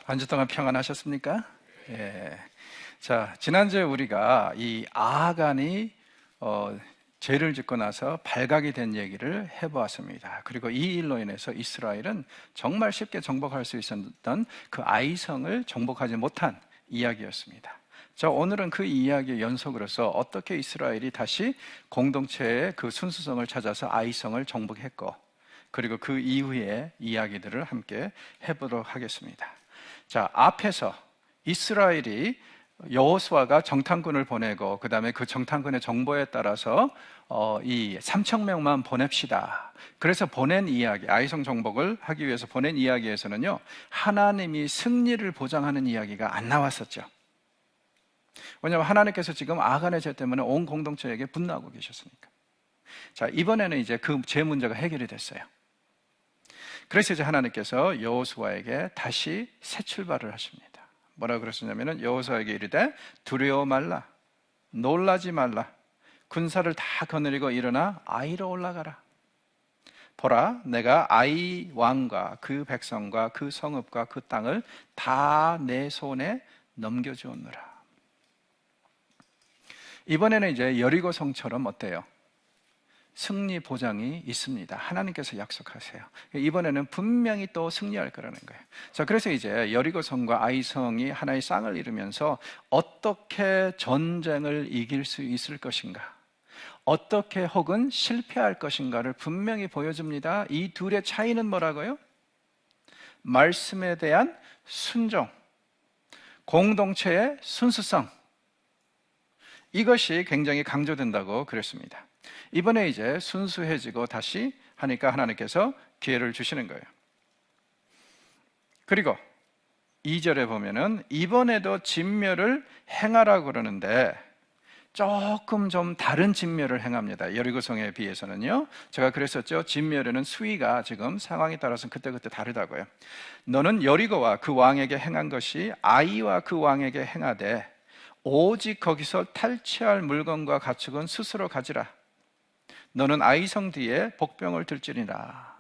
한 주 동안 평안하셨습니까? 예. 자, 지난주에 우리가 이 아하간이 죄를 짓고 나서 발각이 된 얘기를 해보았습니다. 그리고 이 일로 인해서 이스라엘은 정말 쉽게 정복할 수 있었던 그 아이성을 정복하지 못한 이야기였습니다. 자, 오늘은 그 이야기의 연속으로서 어떻게 이스라엘이 다시 공동체의 그 순수성을 찾아서 아이성을 정복했고, 그리고 그 이후의 이야기들을 함께 해보도록 하겠습니다. 자, 앞에서 이스라엘이 여호수아가 정탐꾼을 보내고 그 다음에 그 정탐꾼의 정보에 따라서 이 3천 명만 보냅시다. 그래서 보낸 이야기, 아이성 정복을 하기 위해서 보낸 이야기에서는요, 하나님이 승리를 보장하는 이야기가 안 나왔었죠. 왜냐하면 하나님께서 지금 아간의 죄 때문에 온 공동체에게 분노하고 계셨으니까. 자, 이번에는 이제 그 죄 문제가 해결이 됐어요. 그래서 이제 하나님께서 여호수아에게 다시 새 출발을 하십니다. 뭐라고 그러셨냐면은 여호수아에게 이르되 두려워 말라, 놀라지 말라, 군사를 다 거느리고 일어나 아이로 올라가라. 보라, 내가 아이 왕과 그 백성과 그 성읍과 그 땅을 다 내 손에 넘겨주었노라. 이번에는 이제 여리고 성처럼 어때요? 승리 보장이 있습니다. 하나님께서 약속하세요. 이번에는 분명히 또 승리할 거라는 거예요. 자, 그래서 이제 여리고성과 아이성이 하나의 쌍을 이루면서 어떻게 전쟁을 이길 수 있을 것인가, 어떻게 혹은 실패할 것인가를 분명히 보여줍니다. 이 둘의 차이는 뭐라고요? 말씀에 대한 순종, 공동체의 순수성, 이것이 굉장히 강조된다고 그랬습니다. 이번에 이제 순수해지고 다시 하니까 하나님께서 기회를 주시는 거예요. 그리고 2절에 보면은 이번에도 진멸을 행하라고 그러는데 조금 좀 다른 진멸을 행합니다. 여리고성에 비해서는요. 제가 그랬었죠. 진멸에는 수위가 지금 상황에 따라서 그때그때 다르다고요. 너는 여리고와 그 왕에게 행한 것이 아이와 그 왕에게 행하되 오직 거기서 탈취할 물건과 가축은 스스로 가지라. 너는 아이성 뒤에 복병을 들지니라.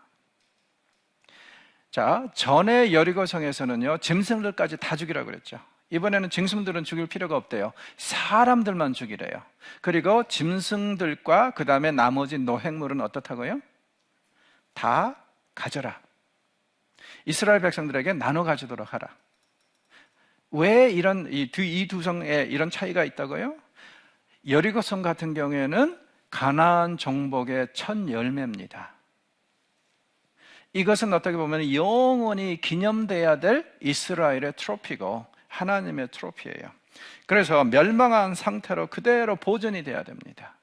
자, 전에 여리고성에서는요, 짐승들까지 다 죽이라고 그랬죠. 이번에는 짐승들은 죽일 필요가 없대요. 사람들만 죽이래요. 그리고 짐승들과 그 다음에 나머지 노획물은 어떻다고요? 다 가져라. 이스라엘 백성들에게 나눠 가지도록 하라. 왜 이 두 성에 이런 차이가 있다고요? 여리고성 같은 경우에는 가나안 정복의 첫 열매입니다. 이것은 어떻게 보면 영원히 기념돼야 될 이스라엘의 트로피고 하나님의 트로피예요. 그래서 멸망한 상태로 그대로 보존이 돼야 됩니다.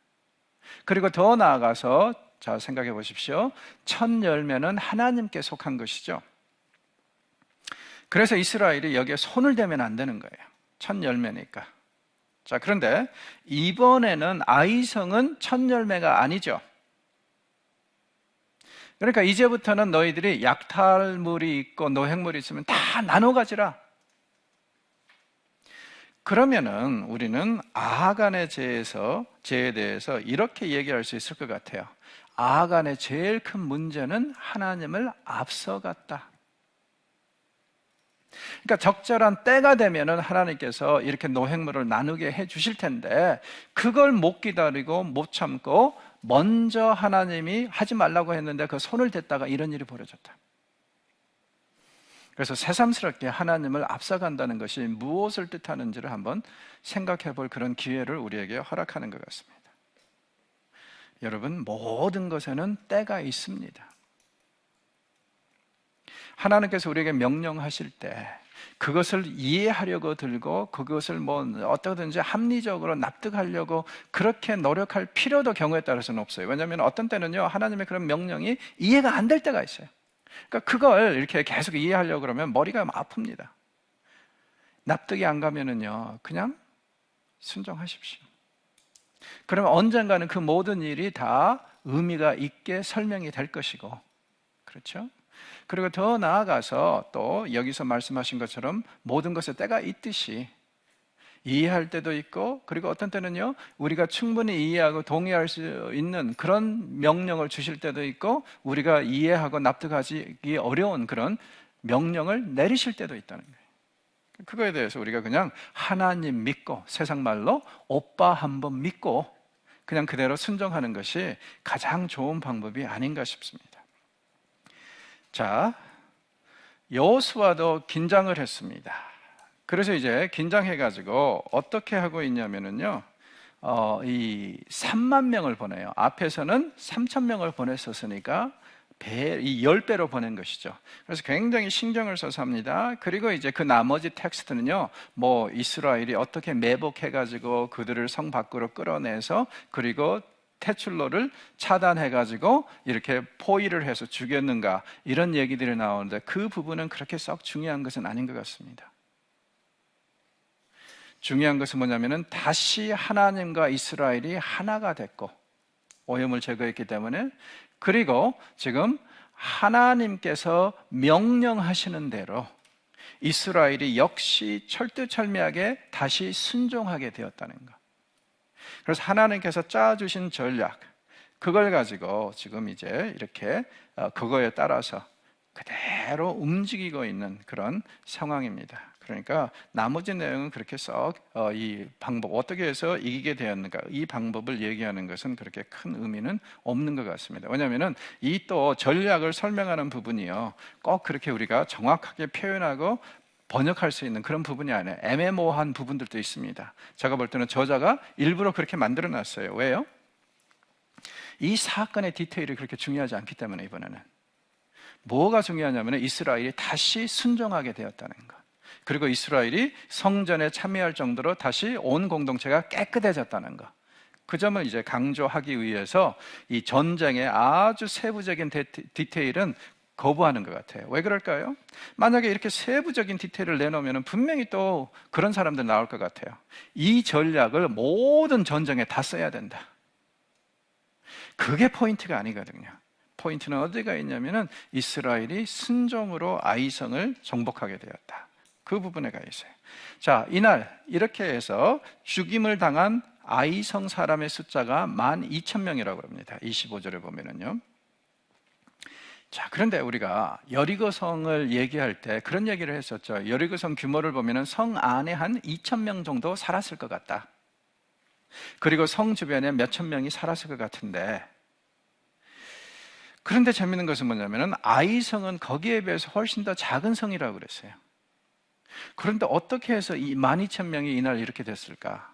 그리고 더 나아가서 자, 생각해 보십시오. 첫 열매는 하나님께 속한 것이죠. 그래서 이스라엘이 여기에 손을 대면 안 되는 거예요. 첫 열매니까. 자, 그런데 이번에는 아이성은 첫 열매가 아니죠. 그러니까 이제부터는 너희들이 약탈물이 있고 노획물이 있으면 다 나눠 가지라. 그러면은 우리는 아하간의 죄에 대해서 이렇게 얘기할 수 있을 것 같아요. 아하간의 제일 큰 문제는 하나님을 앞서갔다. 그러니까 적절한 때가 되면은 하나님께서 이렇게 노획물을 나누게 해 주실 텐데 그걸 못 기다리고 못 참고 먼저 하나님이 하지 말라고 했는데 그 손을 댔다가 이런 일이 벌어졌다. 그래서 새삼스럽게 하나님을 앞서간다는 것이 무엇을 뜻하는지를 한번 생각해 볼 그런 기회를 우리에게 허락하는 것 같습니다. 여러분, 모든 것에는 때가 있습니다. 하나님께서 우리에게 명령하실 때 그것을 이해하려고 들고 그것을 어떻게든지 합리적으로 납득하려고 그렇게 노력할 필요도 경우에 따라서는 없어요. 왜냐하면 어떤 때는요, 하나님의 그런 명령이 이해가 안 될 때가 있어요. 그러니까 그걸 이렇게 계속 이해하려고 그러면 머리가 아픕니다. 납득이 안 가면은요, 그냥 순종하십시오. 그러면 언젠가는 그 모든 일이 다 의미가 있게 설명이 될 것이고, 그렇죠? 그리고 더 나아가서 또 여기서 말씀하신 것처럼 모든 것에 때가 있듯이 이해할 때도 있고, 그리고 어떤 때는요, 우리가 충분히 이해하고 동의할 수 있는 그런 명령을 주실 때도 있고, 우리가 이해하고 납득하기 어려운 그런 명령을 내리실 때도 있다는 거예요. 그거에 대해서 우리가 그냥 하나님 믿고, 세상 말로 오빠 한번 믿고 그냥 그대로 순종하는 것이 가장 좋은 방법이 아닌가 싶습니다. 자, 여호수아도 긴장을 했습니다. 그래서 이제 긴장해가지고 어떻게 하고 있냐면은요, 이 3만 명을 보내요. 앞에서는 3천 명을 보냈었으니까 이 10배로 보낸 것이죠. 그래서 굉장히 신경을 써서 합니다. 그리고 이제 그 나머지 텍스트는요, 뭐 이스라엘이 어떻게 매복해가지고 그들을 성 밖으로 끌어내서 그리고 태출로를 차단해가지고 이렇게 포위를 해서 죽였는가, 이런 얘기들이 나오는데 그 부분은 그렇게 썩 중요한 것은 아닌 것 같습니다. 중요한 것은 뭐냐면은 다시 하나님과 이스라엘이 하나가 됐고 오염을 제거했기 때문에, 그리고 지금 하나님께서 명령하시는 대로 이스라엘이 역시 철두철미하게 다시 순종하게 되었다는 것. 그래서 하나님께서 짜주신 전략, 그걸 가지고 지금 이제 이렇게 그거에 따라서 그대로 움직이고 있는 그런 상황입니다. 그러니까 나머지 내용은 그렇게 썩 이 방법, 어떻게 해서 이기게 되었는가, 이 방법을 얘기하는 것은 그렇게 큰 의미는 없는 것 같습니다. 왜냐하면 이 또 전략을 설명하는 부분이요, 꼭 그렇게 우리가 정확하게 표현하고 번역할 수 있는 그런 부분이 아니에요. 애매모호한 부분들도 있습니다. 제가 볼 때는 저자가 일부러 그렇게 만들어 놨어요. 왜요? 이 사건의 디테일이 그렇게 중요하지 않기 때문에. 이번에는 뭐가 중요하냐면 이스라엘이 다시 순종하게 되었다는 것, 그리고 이스라엘이 성전에 참여할 정도로 다시 온 공동체가 깨끗해졌다는 것, 그 점을 이제 강조하기 위해서 이 전쟁의 아주 세부적인 디테일은 거부하는 것 같아요. 왜 그럴까요? 만약에 이렇게 세부적인 디테일을 내놓으면 분명히 또 그런 사람들 나올 것 같아요. 이 전략을 모든 전쟁에 다 써야 된다. 그게 포인트가 아니거든요. 포인트는 어디가 있냐면은 이스라엘이 순종으로 아이성을 정복하게 되었다. 그 부분에 가 있어요. 자, 이날 이렇게 해서 죽임을 당한 아이성 사람의 숫자가 12,000명이라고 합니다. 25절에 보면은요. 자, 그런데 우리가 여리고성을 얘기할 때 그런 얘기를 했었죠. 여리고성 규모를 보면은 성 안에 한 2,000명 정도 살았을 것 같다. 그리고 성 주변에 몇천 명이 살았을 것 같은데, 그런데 재밌는 것은 뭐냐면은 아이성은 거기에 비해서 훨씬 더 작은 성이라고 그랬어요. 그런데 어떻게 해서 이 12,000명이 이날 이렇게 됐을까?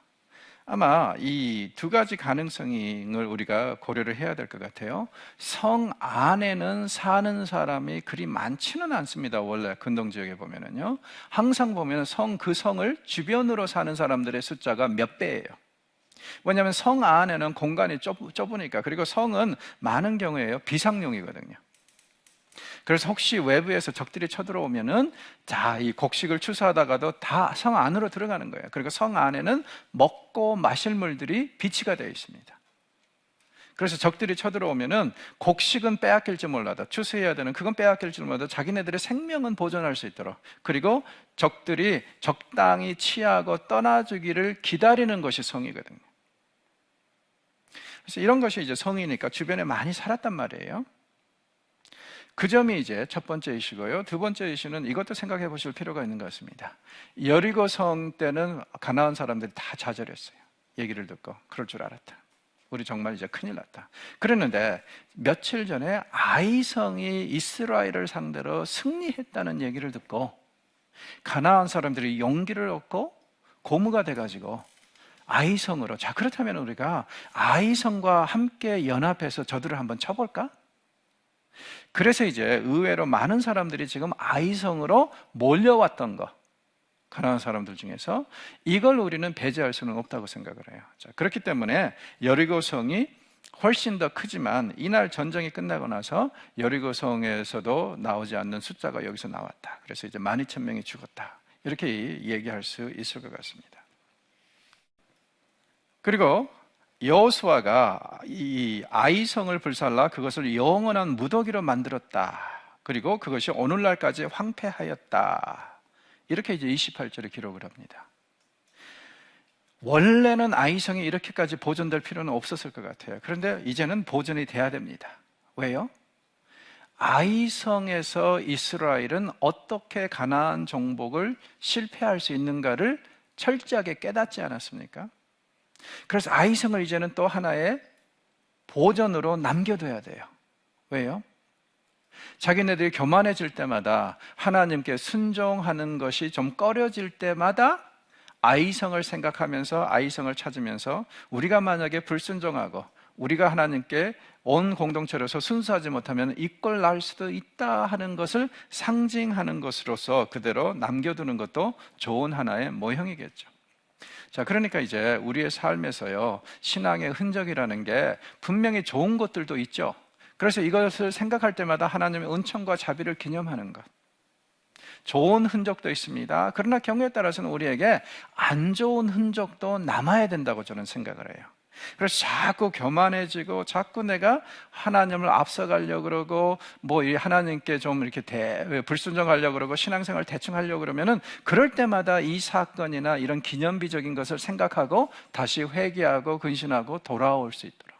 아마 이 두 가지 가능성을 우리가 고려를 해야 될 것 같아요. 성 안에는 사는 사람이 그리 많지는 않습니다. 원래 근동 지역에 보면은요, 항상 보면 그 성을 주변으로 사는 사람들의 숫자가 몇 배예요. 왜냐하면 성 안에는 공간이 좁으니까. 그리고 성은 많은 경우에요, 비상용이거든요. 그래서 혹시 외부에서 적들이 쳐들어오면은 이 곡식을 추수하다가도 다 성 안으로 들어가는 거예요. 그리고 성 안에는 먹고 마실 물들이 비치가 되어 있습니다. 그래서 적들이 쳐들어오면은 곡식은 빼앗길지 몰라도, 추수해야 되는 그건 빼앗길지 몰라도 자기네들의 생명은 보존할 수 있도록, 그리고 적들이 적당히 취하고 떠나주기를 기다리는 것이 성이거든요. 그래서 이런 것이 이제 성이니까 주변에 많이 살았단 말이에요. 그 점이 이제 첫 번째 이슈고요. 두 번째 이슈는 이것도 생각해 보실 필요가 있는 것 같습니다. 여리고 성 때는 가나안 사람들이 다 좌절했어요. 얘기를 듣고 그럴 줄 알았다. 우리 정말 이제 큰일 났다. 그랬는데 며칠 전에 아이성이 이스라엘을 상대로 승리했다는 얘기를 듣고 가나안 사람들이 용기를 얻고 고무가 돼가지고 아이성으로, 자, 그렇다면 우리가 아이성과 함께 연합해서 저들을 한번 쳐볼까? 그래서 이제 의외로 많은 사람들이 지금 아이성으로 몰려왔던 거, 가나안 사람들 중에서 이걸 우리는 배제할 수는 없다고 생각을 해요. 자, 그렇기 때문에 여리고성이 훨씬 더 크지만 이날 전쟁이 끝나고 나서 여리고성에서도 나오지 않는 숫자가 여기서 나왔다. 그래서 이제 12,000명이 죽었다. 이렇게 얘기할 수 있을 것 같습니다. 그리고 여호수아가 이 아이성을 불살라 그것을 영원한 무더기로 만들었다. 그리고 그것이 오늘날까지 황폐하였다. 이렇게 이제 28절에 기록을 합니다. 원래는 아이성이 이렇게까지 보존될 필요는 없었을 것 같아요. 그런데 이제는 보존이 돼야 됩니다. 왜요? 아이성에서 이스라엘은 어떻게 가나안 정복을 실패할 수 있는가를 철저하게 깨닫지 않았습니까? 그래서 아이성을 이제는 또 하나의 보전으로 남겨둬야 돼요. 왜요? 자기네들이 교만해질 때마다, 하나님께 순종하는 것이 좀 꺼려질 때마다 아이성을 생각하면서, 아이성을 찾으면서, 우리가 만약에 불순종하고 우리가 하나님께 온 공동체로서 순수하지 못하면 이꼴 날 수도 있다 하는 것을 상징하는 것으로서 그대로 남겨두는 것도 좋은 하나의 모형이겠죠. 자, 그러니까 이제 우리의 삶에서요, 신앙의 흔적이라는 게 분명히 좋은 것들도 있죠. 그래서 이것을 생각할 때마다 하나님의 은총과 자비를 기념하는 것, 좋은 흔적도 있습니다. 그러나 경우에 따라서는 우리에게 안 좋은 흔적도 남아야 된다고 저는 생각을 해요. 그래서 자꾸 교만해지고, 자꾸 내가 하나님을 앞서가려고 그러고, 하나님께 좀 이렇게 불순종하려고 그러고, 신앙생활 대충 하려고 그러면은, 그럴 때마다 이 사건이나 이런 기념비적인 것을 생각하고 다시 회개하고 근신하고 돌아올 수 있도록,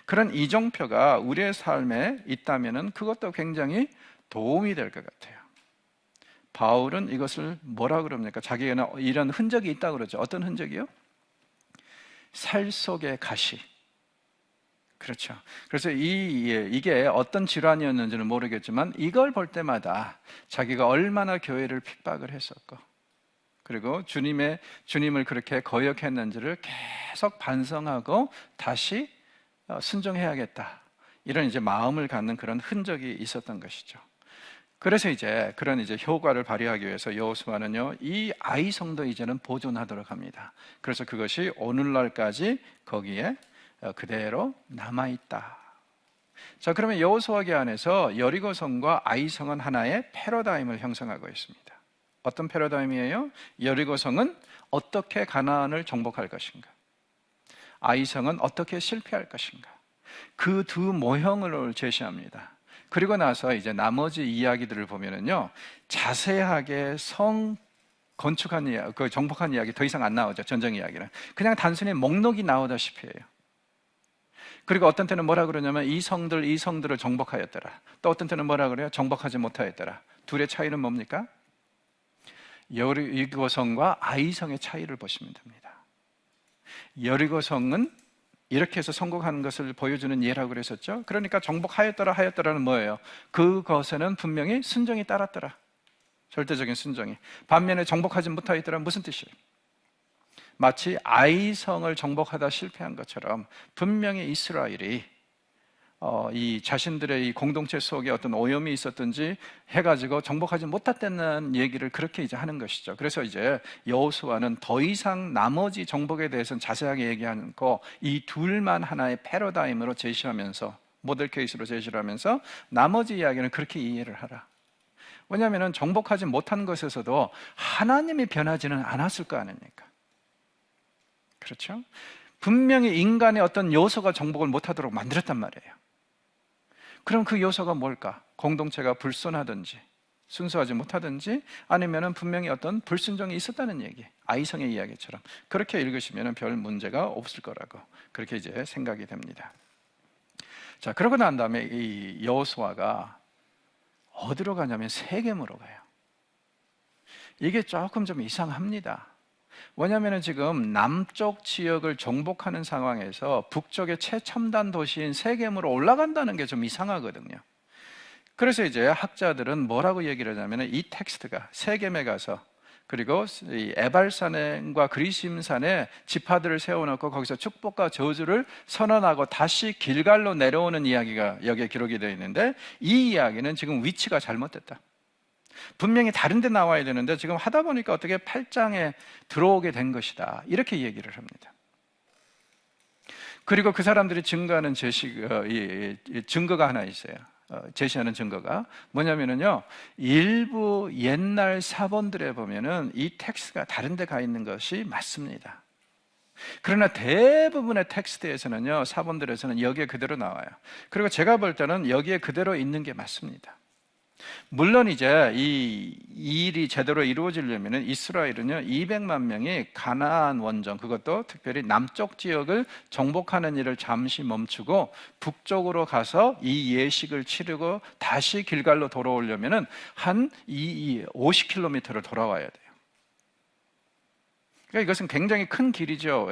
그런 이정표가 우리의 삶에 있다면은 그것도 굉장히 도움이 될 것 같아요. 바울은 이것을 뭐라 그럽니까? 자기에는 이런 흔적이 있다고 그러죠. 어떤 흔적이요? 살 속의 가시. 그렇죠. 그래서 이게 어떤 질환이었는지는 모르겠지만 이걸 볼 때마다 자기가 얼마나 교회를 핍박을 했었고, 그리고 주님을 그렇게 거역했는지를 계속 반성하고 다시 순종해야겠다, 이런 이제 마음을 갖는 그런 흔적이 있었던 것이죠. 그래서 그런 효과를 발휘하기 위해서 여호수아는요, 이 아이성도 이제는 보존하도록 합니다. 그래서 그것이 오늘날까지 거기에 그대로 남아있다. 자, 그러면 여호수아기 안에서 여리고성과 아이성은 하나의 패러다임을 형성하고 있습니다. 어떤 패러다임이에요? 여리고성은 어떻게 가나안을 정복할 것인가, 아이성은 어떻게 실패할 것인가, 그 두 모형을 제시합니다. 그리고 나서 이제 나머지 이야기들을 보면은요, 자세하게 성 건축한 이야기, 그 정복한 이야기 더 이상 안 나오죠. 전쟁 이야기는 그냥 단순히 목록이 나오다시피 해요. 그리고 어떤 때는 뭐라 그러냐면 이 성들을 정복하였더라. 또 어떤 때는 뭐라 그래요? 정복하지 못하였더라. 둘의 차이는 뭡니까? 여리고성과 아이성의 차이를 보시면 됩니다. 여리고성은 이렇게 해서 성공하는 것을 보여주는 예라고 그랬었죠. 그러니까 정복하였더라는 뭐예요? 그것에는 분명히 순종이 따랐더라. 절대적인 순종이. 반면에 정복하지 못하였더라, 무슨 뜻이에요? 마치 아이성을 정복하다 실패한 것처럼 분명히 이스라엘이 이 자신들의 이 공동체 속에 어떤 오염이 있었든지 해가지고 정복하지 못했다는 얘기를 그렇게 하는 것이죠. 그래서 여호수아는 더 이상 나머지 정복에 대해서는 자세하게 얘기하지 않고 이 둘만 하나의 패러다임으로 제시하면서, 모델 케이스로 제시를 하면서 나머지 이야기는 그렇게 이해를 하라. 왜냐하면 정복하지 못한 것에서도 하나님이 변하지는 않았을 거 아닙니까? 그렇죠? 분명히 인간의 어떤 요소가 정복을 못하도록 만들었단 말이에요. 그럼 그 요소가 뭘까? 공동체가 불순하든지 순수하지 못하든지, 아니면은 분명히 어떤 불순종이 있었다는 얘기, 아이성의 이야기처럼 그렇게 읽으시면 별 문제가 없을 거라고 그렇게 생각이 됩니다. 자, 그러고 난 다음에 이 여호수아가 어디로 가냐면 세겜으로 가요. 이게 조금 좀 이상합니다. 왜냐하면 지금 남쪽 지역을 정복하는 상황에서 북쪽의 최첨단 도시인 세겜으로 올라간다는 게 좀 이상하거든요. 그래서 학자들은 뭐라고 얘기를 하냐면, 이 텍스트가 세겜에 가서, 그리고 이 에발산과 그리심산에 지파들을 세워놓고 거기서 축복과 저주를 선언하고 다시 길갈로 내려오는 이야기가 여기에 기록이 되어 있는데, 이 이야기는 지금 위치가 잘못됐다. 분명히 다른 데 나와야 되는데 지금 하다 보니까 어떻게 8장에 들어오게 된 것이다, 이렇게 얘기를 합니다. 그리고 그 사람들이 증거하는 증거가 하나 있어요. 제시하는 증거가 뭐냐면요, 일부 옛날 사본들에 보면은 이 텍스트가 다른 데 가 있는 것이 맞습니다. 그러나 대부분의 텍스트에서는요, 사본들에서는 여기에 그대로 나와요. 그리고 제가 볼 때는 여기에 그대로 있는 게 맞습니다. 물론 이제 이 일이 제대로 이루어지려면 이스라엘은요 200만 명이 가나안 원정, 그것도 특별히 남쪽 지역을 정복하는 일을 잠시 멈추고 북쪽으로 가서 이 예식을 치르고 다시 길갈로 돌아오려면은 한 50km를 돌아와야 돼요. 그러니까 이것은 굉장히 큰 길이죠.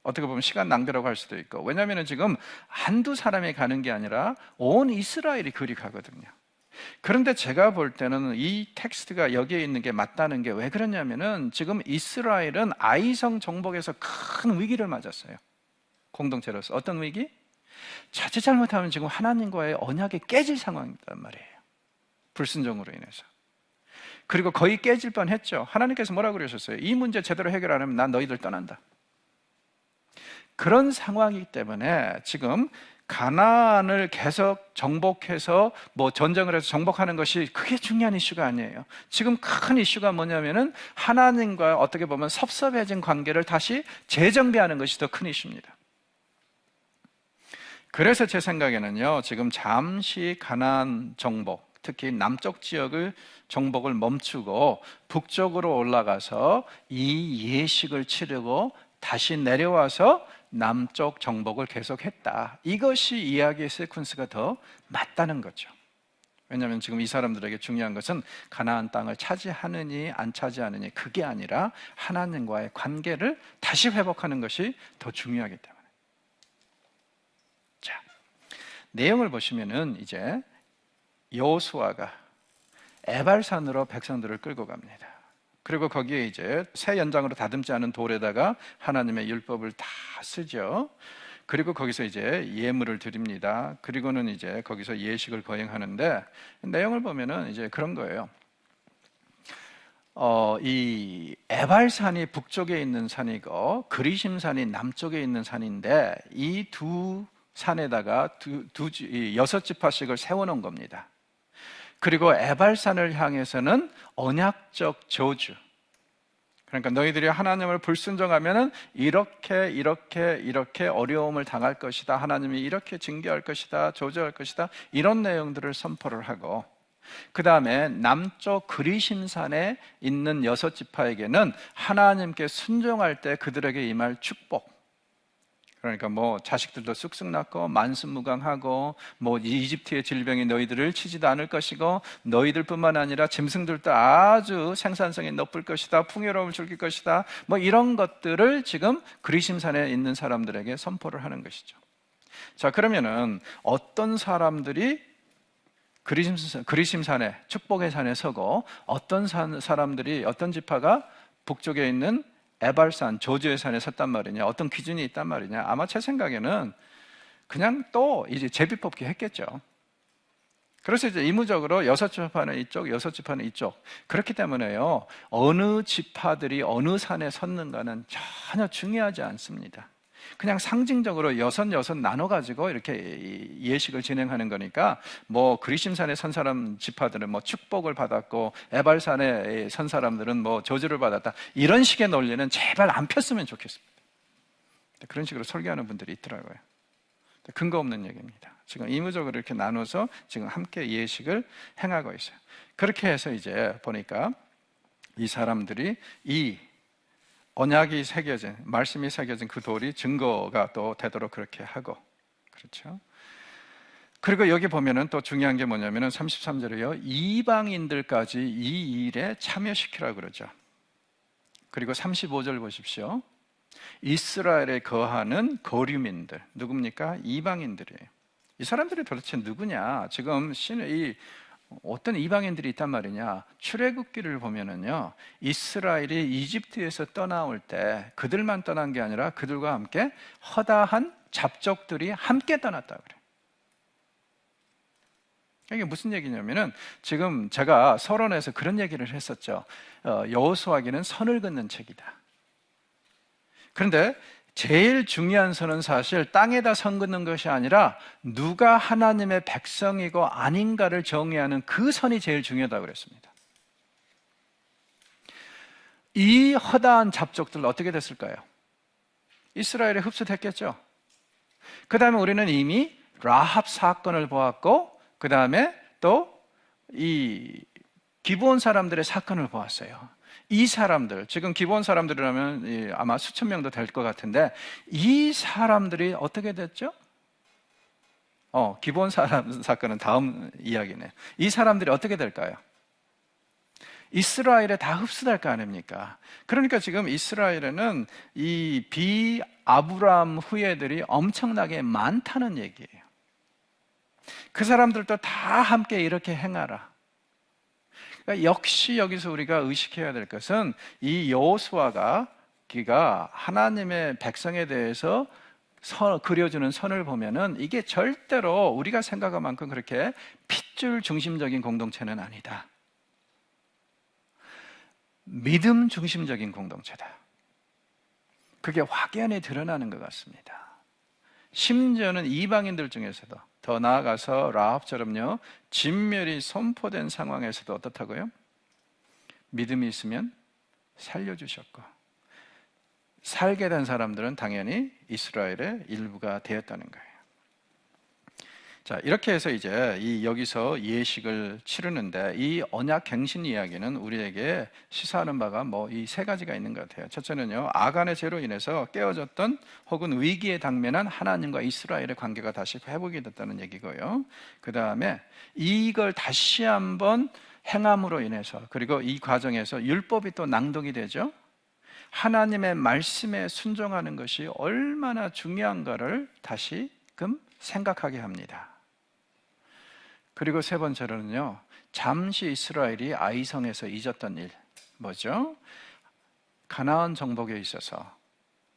어떻게 보면 시간 낭비라고 할 수도 있고, 왜냐하면 지금 한두 사람이 가는 게 아니라 온 이스라엘이 그리 가거든요. 그런데 제가 볼 때는 이 텍스트가 여기에 있는 게 맞다는 게 왜 그러냐면은 지금 이스라엘은 아이성 정복에서 큰 위기를 맞았어요. 공동체로서. 어떤 위기? 자칫 잘못하면 지금 하나님과의 언약이 깨질 상황이란 말이에요. 불순종으로 인해서. 그리고 거의 깨질 뻔했죠. 하나님께서 뭐라고 그러셨어요? 이 문제 제대로 해결 안 하면 난 너희들 떠난다. 그런 상황이기 때문에 지금 가나안을 계속 정복해서 전쟁을 해서 정복하는 것이 그게 중요한 이슈가 아니에요. 지금 큰 이슈가 뭐냐면은 하나님과 어떻게 보면 섭섭해진 관계를 다시 재정비하는 것이 더 큰 이슈입니다. 그래서 제 생각에는요, 지금 잠시 가나안 정복, 특히 남쪽 지역을 정복을 멈추고 북쪽으로 올라가서 이 예식을 치르고 다시 내려와서 남쪽 정복을 계속했다. 이것이 이야기의 세퀀스가 더 맞다는 거죠. 왜냐하면 지금 이 사람들에게 중요한 것은 가나안 땅을 차지하느니 안 차지하느니 그게 아니라 하나님과의 관계를 다시 회복하는 것이 더 중요하기 때문에. 자, 내용을 보시면은 이제 여호수아가 에발산으로 백성들을 끌고 갑니다. 그리고 거기에 이제 새 연장으로 다듬지 않은 돌에다가 하나님의 율법을 다 쓰죠. 그리고 거기서 이제 예물을 드립니다. 그리고는 이제 거기서 예식을 거행하는데, 내용을 보면은 이제 그런 거예요. 이 에발산이 북쪽에 있는 산이고 그리심산이 남쪽에 있는 산인데, 이 두 산에다가 여섯 지파씩을 세워놓은 겁니다. 그리고 에발산을 향해서는 언약적 저주, 그러니까 너희들이 하나님을 불순종하면은 이렇게 어려움을 당할 것이다, 하나님이 이렇게 징계할 것이다, 저주할 것이다, 이런 내용들을 선포를 하고, 그 다음에 남쪽 그리심산에 있는 여섯 지파에게는 하나님께 순종할 때 그들에게 임할 축복, 그러니까 자식들도 쑥쑥 낳고 만수무강하고 이집트의 질병이 너희들을 치지도 않을 것이고, 너희들뿐만 아니라 짐승들도 아주 생산성이 높을 것이다, 풍요로움을 즐길 것이다, 이런 것들을 지금 그리심산에 있는 사람들에게 선포를 하는 것이죠. 자, 그러면은 어떤 사람들이 그리심산에, 축복의 산에 서고, 어떤 사람들이, 어떤 지파가 북쪽에 있는 에발산, 저주의 산에 섰단 말이냐, 어떤 기준이 있단 말이냐? 아마 제 생각에는 그냥 또 이제 제비 뽑기 했겠죠. 그래서 이제 의무적으로 여섯 지파는 이쪽, 여섯 지파는 이쪽. 그렇기 때문에요, 어느 지파들이 어느 산에 섰는가는 전혀 중요하지 않습니다. 그냥 상징적으로 여섯 나눠가지고 이렇게 예식을 진행하는 거니까, 그리심산에 선 사람 지파들은 축복을 받았고, 에발산에 선 사람들은 저주를 받았다, 이런 식의 논리는 제발 안 폈으면 좋겠습니다. 그런 식으로 설교하는 분들이 있더라고요. 근거 없는 얘기입니다. 지금 의무적으로 이렇게 나눠서 지금 함께 예식을 행하고 있어요. 그렇게 해서 이제 보니까 이 사람들이 이 언약이 새겨진, 말씀이 새겨진 그 돌이 증거가 또 되도록 그렇게 하고, 그렇죠? 그리고 여기 보면은 또 중요한 게 뭐냐면은 33절에요, 이방인들까지 이 일에 참여시키라고 그러죠. 그리고 35절 보십시오. 이스라엘에 거하는 거류민들, 누굽니까? 이방인들이에요. 이 사람들이 도대체 누구냐? 지금 어떤 이방인들이 있단 말이냐? 출애굽기를 보면은요, 이스라엘이 이집트에서 떠나올 때 그들만 떠난 게 아니라 그들과 함께 허다한 잡족들이 함께 떠났다고 그래요. 이게 무슨 얘기냐면은, 지금 제가 서론에서 그런 얘기를 했었죠. 여호수아기는 선을 긋는 책이다. 그런데 제일 중요한 선은 사실 땅에다 선 긋는 것이 아니라 누가 하나님의 백성이고 아닌가를 정의하는 그 선이 제일 중요하다고 그랬습니다. 이 허다한 잡족들 어떻게 됐을까요? 이스라엘에 흡수됐겠죠. 그 다음에 우리는 이미 라합 사건을 보았고, 그 다음에 또 이 기브온 사람들의 사건을 보았어요. 이 사람들, 지금 기브온 사람들이라면 아마 수천 명도 될 것 같은데, 이 사람들이 어떻게 됐죠? 기브온 사건은 다음 이야기네. 이 사람들이 어떻게 될까요? 이스라엘에 다 흡수될 거 아닙니까? 그러니까 지금 이스라엘에는 이 비아브람 후예들이 엄청나게 많다는 얘기예요. 그 사람들도 다 함께 이렇게 행하라. 그러니까 역시 여기서 우리가 의식해야 될 것은 이 여호수아가 하나님의 백성에 대해서 그려주는 선을 보면은 이게 절대로 우리가 생각한 만큼 그렇게 핏줄 중심적인 공동체는 아니다. 믿음 중심적인 공동체다. 그게 확연히 드러나는 것 같습니다. 심지어는 이방인들 중에서도, 더 나아가서 라합처럼요, 진멸이 선포된 상황에서도 어떻다고요? 믿음이 있으면 살려주셨고, 살게 된 사람들은 당연히 이스라엘의 일부가 되었다는 거예요. 자, 이렇게 해서 이제 여기서 예식을 치르는데, 이 언약 갱신 이야기는 우리에게 시사하는 바가 이 세 가지가 있는 것 같아요. 첫째는요, 아간의 죄로 인해서 깨어졌던 혹은 위기에 당면한 하나님과 이스라엘의 관계가 다시 회복이 됐다는 얘기고요. 그 다음에 이걸 다시 한번 행함으로 인해서, 그리고 이 과정에서 율법이 또 낭독이 되죠. 하나님의 말씀에 순종하는 것이 얼마나 중요한가를 다시금 생각하게 합니다. 그리고 세 번째로는요, 잠시 이스라엘이 아이성에서 잊었던 일, 뭐죠? 가나안 정복에 있어서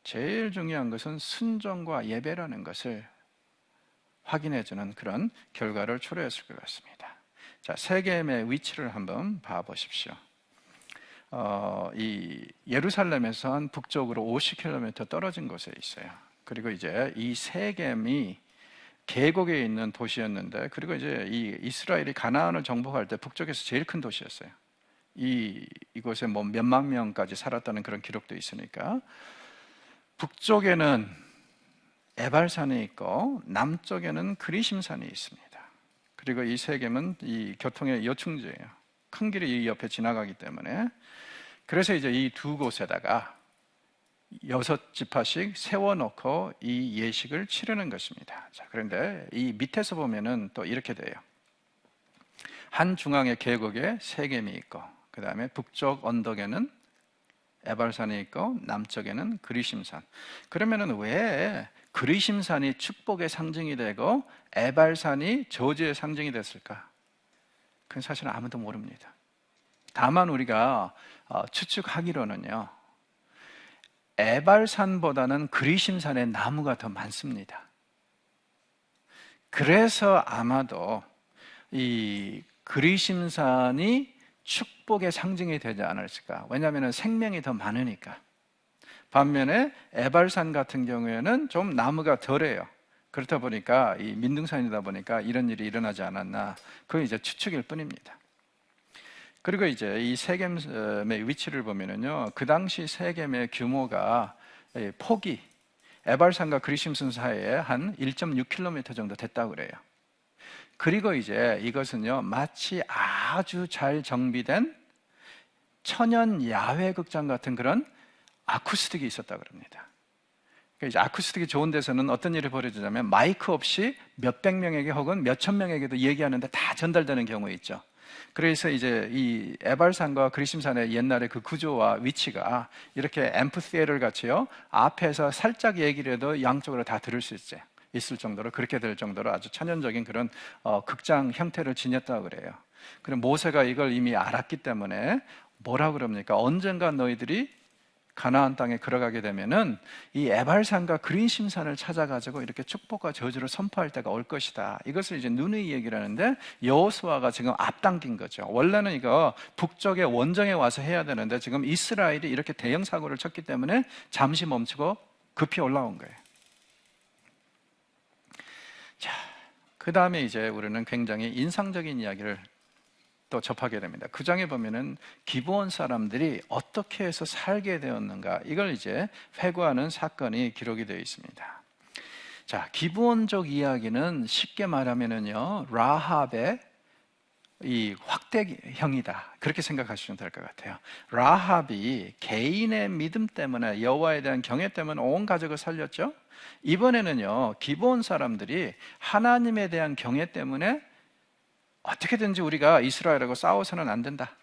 제일 중요한 것은 순종과 예배라는 것을 확인해주는 그런 결과를 초래했을 것 같습니다. 자, 세겜의 위치를 한번 봐보십시오. 이 예루살렘에서 한 북쪽으로 50km 떨어진 곳에 있어요. 그리고 이제 이 세겜이 계곡에 있는 도시였는데, 그리고 이제 이 이스라엘이 가나안을 정복할 때 북쪽에서 제일 큰 도시였어요. 이곳에 몇만 명까지 살았다는 그런 기록도 있으니까, 북쪽에는 에발산이 있고 남쪽에는 그리심산이 있습니다. 그리고 이 세겜은 이 교통의 요충지예요. 큰 길이 이 옆에 지나가기 때문에. 그래서 이제 이 두 곳에다가 6지파씩 세워놓고 이 예식을 치르는 것입니다. 자, 그런데 이 밑에서 보면은 또 이렇게 돼요. 한 중앙의 계곡에 세겜이 있고, 그 다음에 북쪽 언덕에는 에발산이 있고, 남쪽에는 그리심산. 그러면은 왜 그리심산이 축복의 상징이 되고 에발산이 저주의 상징이 됐을까? 그건 사실은 아무도 모릅니다. 다만 우리가 추측하기로는요, 에발산보다는 그리심산의 나무가 더 많습니다. 그래서 아마도 이 그리심산이 축복의 상징이 되지 않았을까? 왜냐하면 생명이 더 많으니까. 반면에 에발산 같은 경우에는 좀 나무가 덜해요. 그렇다 보니까 이 민둥산이다 보니까 이런 일이 일어나지 않았나? 그건 이제 추측일 뿐입니다. 그리고 이제 이 세겜의 위치를 보면은요, 그 당시 세겜의 규모가 폭이 에발산과 그리심산 사이에 한 1.6km 정도 됐다고 그래요. 그리고 이제 이것은요, 마치 아주 잘 정비된 천연 야외 극장 같은 그런 아쿠스틱이 있었다고 그럽니다. 그러니까 이제 아쿠스틱이 좋은 데서는 어떤 일이 벌어지냐면 마이크 없이 몇백 명에게 혹은 몇천 명에게도 얘기하는데 다 전달되는 경우 있죠. 그래서 이제 이 에발산과 그리심산의 옛날의 그 구조와 위치가 이렇게 앰프시에터 같이요, 앞에서 살짝 얘기를 해도 양쪽으로 다 들을 수 있을 정도로, 그렇게 될 정도로 아주 천연적인 그런 극장 형태를 지녔다고 그래요. 그럼 모세가 이걸 이미 알았기 때문에 뭐라 그럽니까? 언젠가 너희들이 가나안 땅에 들어가게 되면은 이 에발산과 그리심산을 찾아가지고 이렇게 축복과 저주를 선포할 때가 올 것이다. 이것을 이제 누누이 얘기를 하는데, 여호수아가 지금 앞당긴 거죠. 원래는 이거 북쪽의 원정에 와서 해야 되는데 지금 이스라엘이 이렇게 대형 사고를 쳤기 때문에 잠시 멈추고 급히 올라온 거예요. 자, 그 다음에 이제 우리는 굉장히 인상적인 이야기를 또 접하게 됩니다. 그 장에 보면은 기브온 사람들이 어떻게 해서 살게 되었는가, 이걸 이제 회고하는 사건이 기록이 되어 있습니다. 자, 기브온족 이야기는 쉽게 말하면은요, 라합의 이 확대형이다, 그렇게 생각하시면 될 것 같아요. 라합이 개인의 믿음 때문에, 여호와에 대한 경외 때문에 온 가족을 살렸죠. 이번에는요, 기브온 사람들이 하나님에 대한 경외 때문에 어떻게든지 우리가 이스라엘하고 싸워서는 안 된다,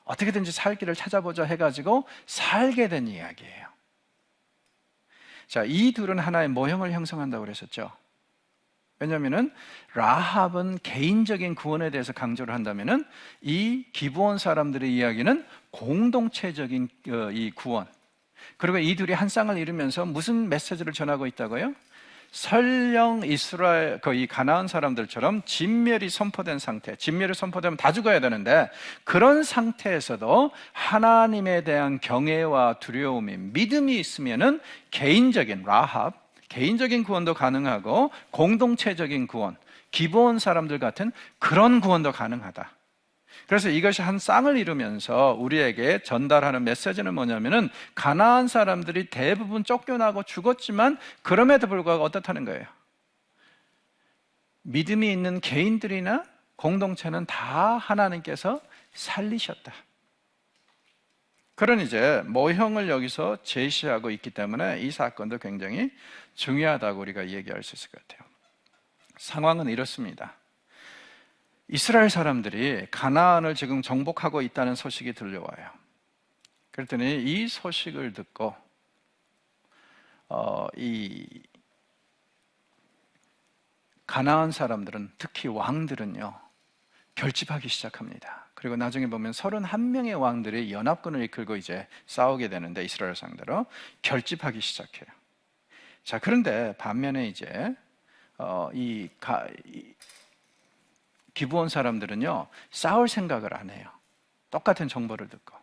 어떻게든지 살 길을 찾아보자 해가지고 살게 된 이야기예요. 자, 이 둘은 하나의 모형을 형성한다고 그랬었죠. 왜냐하면 라합은 개인적인 구원에 대해서 강조를 한다면 이 기브온 사람들의 이야기는 공동체적인 이 구원, 그리고 이 둘이 한 쌍을 이루면서 무슨 메시지를 전하고 있다고요? 설령 이스라엘, 이 가나안 사람들처럼 진멸이 선포된 상태, 진멸이 선포되면 다 죽어야 되는데 그런 상태에서도 하나님에 대한 경외와 두려움이, 믿음이 있으면은 개인적인 라합, 개인적인 구원도 가능하고 공동체적인 구원, 기브온 사람들 같은 그런 구원도 가능하다. 그래서 이것이 한 쌍을 이루면서 우리에게 전달하는 메시지는 뭐냐면은 가나안 사람들이 대부분 쫓겨나고 죽었지만 그럼에도 불구하고 어떻다는 거예요? 믿음이 있는 개인들이나 공동체는 다 하나님께서 살리셨다. 그런 이제 모형을 여기서 제시하고 있기 때문에 이 사건도 굉장히 중요하다고 우리가 얘기할 수 있을 것 같아요. 상황은 이렇습니다. 이스라엘 사람들이 가나안을 지금 정복하고 있다는 소식이 들려와요. 그랬더니 이 소식을 듣고 이 가나안 사람들은, 특히 왕들은요, 결집하기 시작합니다. 그리고 나중에 보면 31명의 왕들이 연합군을 이끌고 이제 싸우게 되는데 이스라엘 상대로 결집하기 시작해요. 자, 그런데 반면에 이제 기브온 사람들은요, 싸울 생각을 안 해요. 똑같은 정보를 듣고.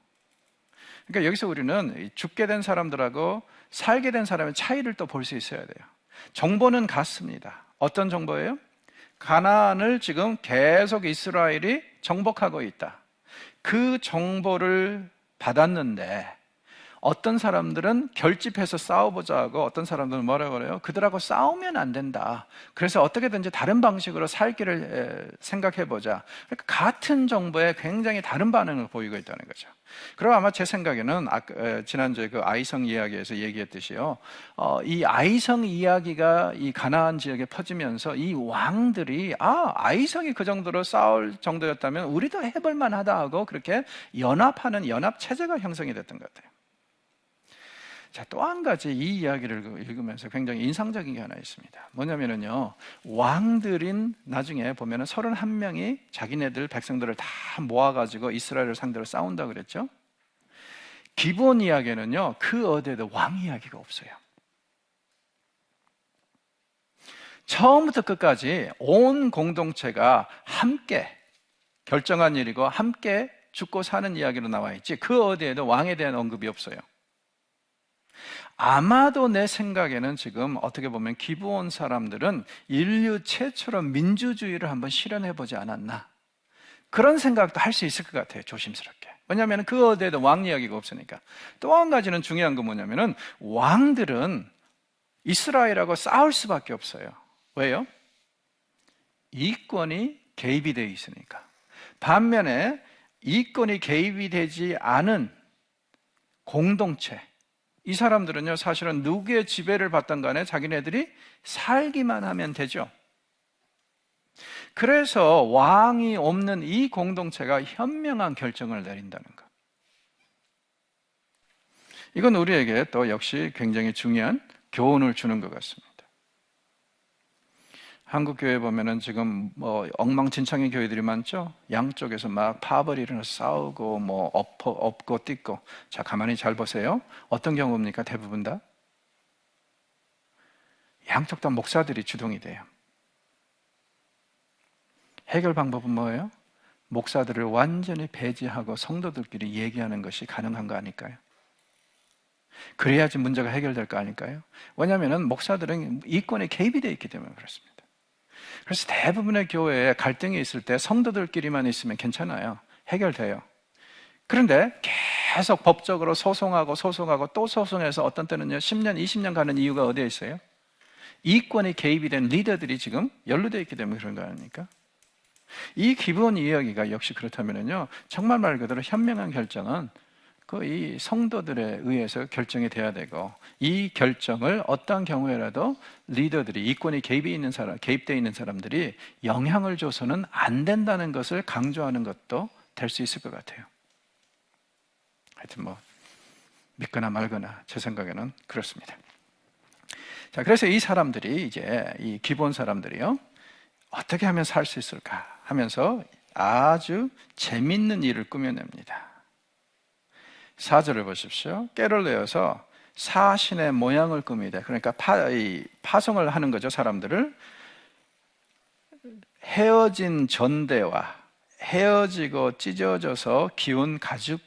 그러니까 여기서 우리는 죽게 된 사람들하고 살게 된 사람의 차이를 또 볼 수 있어야 돼요. 정보는 같습니다. 어떤 정보예요? 가나안을 지금 계속 이스라엘이 정복하고 있다. 그 정보를 받았는데 어떤 사람들은 결집해서 싸워보자 하고 어떤 사람들은 뭐라고 그래요? 그들하고 싸우면 안 된다. 그래서 어떻게든지 다른 방식으로 살 길을 생각해보자. 그러니까 같은 정보에 굉장히 다른 반응을 보이고 있다는 거죠. 그리고 아마 제 생각에는 지난주에 그 아이성 이야기에서 얘기했듯이요, 이 아이성 이야기가 이 가나안 지역에 퍼지면서 이 왕들이 아이성이 그 정도로 싸울 정도였다면 우리도 해볼 만하다 하고 그렇게 연합하는 연합체제가 형성이 됐던 것 같아요. 자, 또 한 가지 이 이야기를 읽으면서 굉장히 인상적인 게 하나 있습니다. 뭐냐면요, 왕들인 나중에 보면은 31명이 자기네들 백성들을 다 모아가지고 이스라엘을 상대로 싸운다 그랬죠. 기브온 이야기는요, 그 어디에도 왕 이야기가 없어요. 처음부터 끝까지 온 공동체가 함께 결정한 일이고 함께 죽고 사는 이야기로 나와 있지, 그 어디에도 왕에 대한 언급이 없어요. 아마도 내 생각에는 지금 어떻게 보면 기브온 사람들은 인류 최초로 민주주의를 한번 실현해보지 않았나, 그런 생각도 할 수 있을 것 같아요. 조심스럽게. 왜냐하면 그 어디에도 왕 이야기가 없으니까. 또 한 가지는 중요한 건 뭐냐면은 왕들은 이스라엘하고 싸울 수밖에 없어요. 왜요? 이권이 개입이 되어 있으니까. 반면에 이권이 개입이 되지 않은 공동체, 이 사람들은요, 사실은 누구의 지배를 받던 간에 자기네들이 살기만 하면 되죠. 그래서 왕이 없는 이 공동체가 현명한 결정을 내린다는 것. 이건 우리에게 또 역시 굉장히 중요한 교훈을 주는 것 같습니다. 한국 교회 보면은 지금 엉망진창의 교회들이 많죠. 양쪽에서 막 파벌이 일어나서 싸우고 엎고 뜯고. 자, 가만히 잘 보세요. 어떤 경우입니까? 대부분 다 양쪽 다 목사들이 주동이 돼요. 해결 방법은 뭐예요? 목사들을 완전히 배제하고 성도들끼리 얘기하는 것이 가능한 거 아닐까요? 그래야지 문제가 해결될 거 아닐까요? 왜냐하면 목사들은 이권에 개입이 되어 있기 때문에 그렇습니다. 그래서 대부분의 교회에 갈등이 있을 때 성도들끼리만 있으면 괜찮아요. 해결돼요. 그런데 계속 법적으로 소송하고 또 소송해서 어떤 때는요 10년, 20년 가는 이유가 어디에 있어요? 이권이 개입이 된 리더들이 지금 연루되어 있기 때문에 그런 거 아닙니까? 이 기본 이야기가 역시 그렇다면요, 정말 말 그대로 현명한 결정은 그 이 성도들에 의해서 결정이 돼야 되고, 이 결정을 어떠한 경우에라도 리더들이, 이권이 개입되어 있는 사람들이 영향을 줘서는 안 된다는 것을 강조하는 것도 될 수 있을 것 같아요. 하여튼 뭐 믿거나 말거나 제 생각에는 그렇습니다. 자, 그래서 이 사람들이, 이제 이 기본 사람들이요, 어떻게 하면 살 수 있을까 하면서 아주 재밌는 일을 꾸며냅니다. 4절을 보십시오. 깨를 내어서 사신의 모양을 꾸미되, 그러니까 파송을 하는 거죠. 사람들을 헤어진 전대와 헤어지고 찢어져서 기운 가죽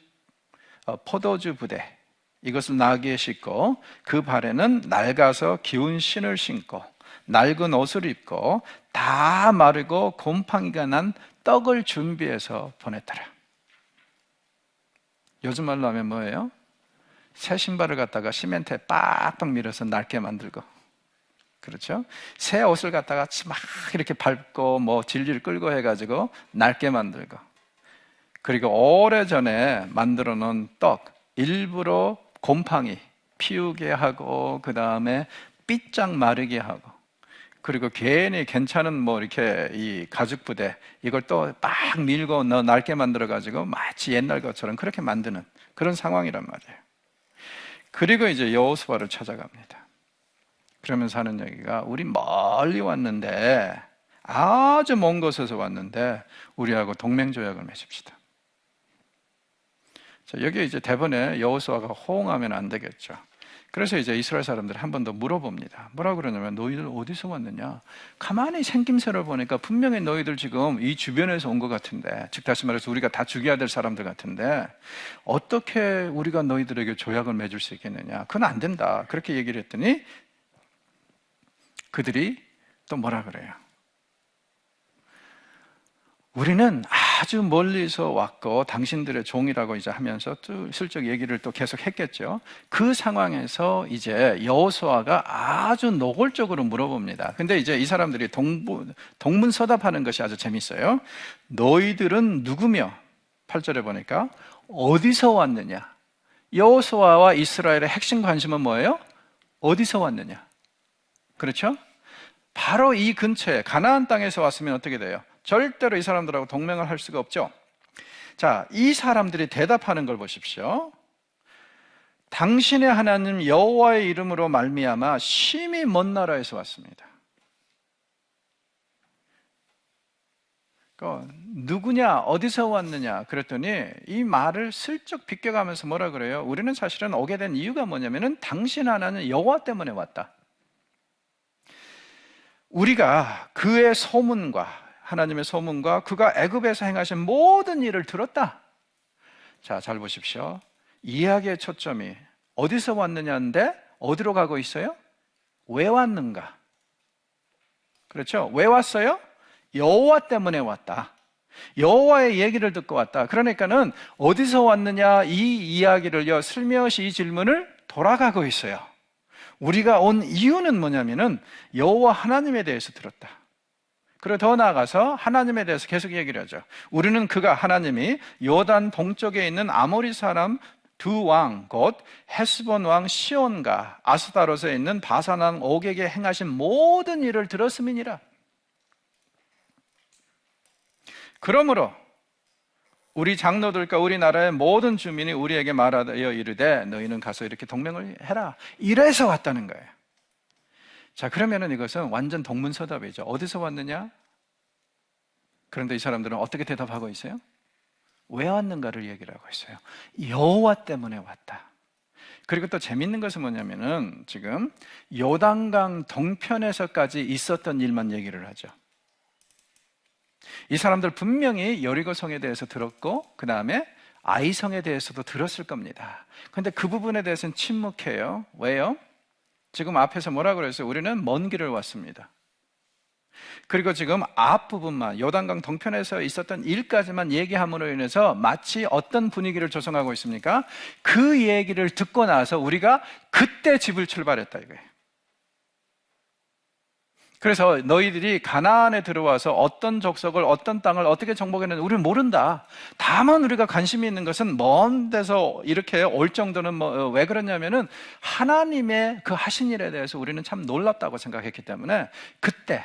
포도주 부대, 이것을 나귀에 싣고 그 발에는 낡아서 기운 신을 신고 낡은 옷을 입고 다 마르고 곰팡이가 난 떡을 준비해서 보냈더라. 요즘 말로 하면 뭐예요? 새 신발을 갖다가 시멘트에 빡빡 밀어서 낡게 만들고, 그렇죠? 새 옷을 갖다가 막 이렇게 밟고 뭐 질질 끌고 해가지고 낡게 만들고, 그리고 오래전에 만들어 놓은 떡 일부러 곰팡이 피우게 하고, 그 다음에 삐짝 마르게 하고, 그리고 괜히 괜찮은 뭐 이렇게 이 가죽 부대, 이걸 또 막 밀고 낡게 만들어 가지고 마치 옛날 것처럼 그렇게 만드는 그런 상황이란 말이에요. 그리고 이제 여호수아를 찾아갑니다. 그러면서 하는 얘기가, 우리 멀리 왔는데, 아주 먼 곳에서 왔는데 우리하고 동맹 조약을 맺읍시다. 자, 여기 이제 대본에 여호수아가 호응하면 안 되겠죠. 그래서 이제 이스라엘 사람들이 한 번 더 물어봅니다. 뭐라고 그러냐면, 너희들 어디서 왔느냐? 가만히 생김새를 보니까 분명히 너희들 지금 이 주변에서 온 것 같은데, 즉 다시 말해서 우리가 다 죽여야 될 사람들 같은데 어떻게 우리가 너희들에게 조약을 맺을 수 있겠느냐? 그건 안 된다. 그렇게 얘기를 했더니 그들이 또 뭐라 그래요? 우리는 아주 멀리서 왔고 당신들의 종이라고 이제 하면서 또 슬쩍 얘기를 또 계속 했겠죠. 그 상황에서 이제 여호수아가 아주 노골적으로 물어봅니다. 근데 이제 이 사람들이 동문서답하는 것이 아주 재밌어요. 너희들은 누구며? 8절에 보니까 어디서 왔느냐? 여호수아와 이스라엘의 핵심 관심은 뭐예요? 어디서 왔느냐? 그렇죠? 바로 이 근처에 가나안 땅에서 왔으면 어떻게 돼요? 절대로 이 사람들하고 동맹을 할 수가 없죠. 자, 이 사람들이 대답하는 걸 보십시오. 당신의 하나님 여호와의 이름으로 말미암아 심히 먼 나라에서 왔습니다. 누구냐, 어디서 왔느냐 그랬더니 이 말을 슬쩍 비껴가면서 뭐라 그래요? 우리는 사실은 오게 된 이유가 뭐냐면은 당신 하나님 여호와 때문에 왔다. 우리가 그의 소문과, 하나님의 소문과 그가 애굽에서 행하신 모든 일을 들었다. 자, 잘 보십시오. 이야기의 초점이 어디서 왔느냐인데 어디로 가고 있어요? 왜 왔는가? 그렇죠? 왜 왔어요? 여호와 때문에 왔다. 여호와의 얘기를 듣고 왔다. 그러니까는 어디서 왔느냐, 이 이야기를요, 슬며시 이 질문을 돌아가고 있어요. 우리가 온 이유는 뭐냐면은 여호와 하나님에 대해서 들었다. 그리고 더 나아가서 하나님에 대해서 계속 얘기를 하죠. 우리는 그가, 하나님이 요단 동쪽에 있는 아모리 사람 두 왕, 곧 헤스본 왕 시온과 아스다롯에 있는 바산 왕 옥에게 행하신 모든 일을 들었음이니라. 그러므로 우리 장로들과 우리나라의 모든 주민이 우리에게 말하여 이르되 너희는 가서 이렇게 동맹을 해라. 이래서 왔다는 거예요. 자, 그러면은 이것은 완전 동문서답이죠. 어디서 왔느냐? 그런데 이 사람들은 어떻게 대답하고 있어요? 왜 왔는가를 얘기를 하고 있어요. 여호와 때문에 왔다. 그리고 또 재밌는 것은 뭐냐면은 지금 요단강 동편에서까지 있었던 일만 얘기를 하죠. 이 사람들 분명히 여리고성에 대해서 들었고 그 다음에 아이성에 대해서도 들었을 겁니다. 그런데 그 부분에 대해서는 침묵해요. 왜요? 지금 앞에서 뭐라고 그랬어요? 우리는 먼 길을 왔습니다. 그리고 지금 앞부분만, 요단강 동편에서 있었던 일까지만 얘기함으로 인해서 마치 어떤 분위기를 조성하고 있습니까? 그 얘기를 듣고 나서 우리가 그때 집을 출발했다 이거예요. 그래서 너희들이 가나안에 들어와서 어떤 족속을 어떤 땅을 어떻게 정복했는지 우리는 모른다. 다만 우리가 관심이 있는 것은 먼 데서 이렇게 올 정도는 왜 그러냐면은 하나님의 그 하신 일에 대해서 우리는 참 놀랍다고 생각했기 때문에 그때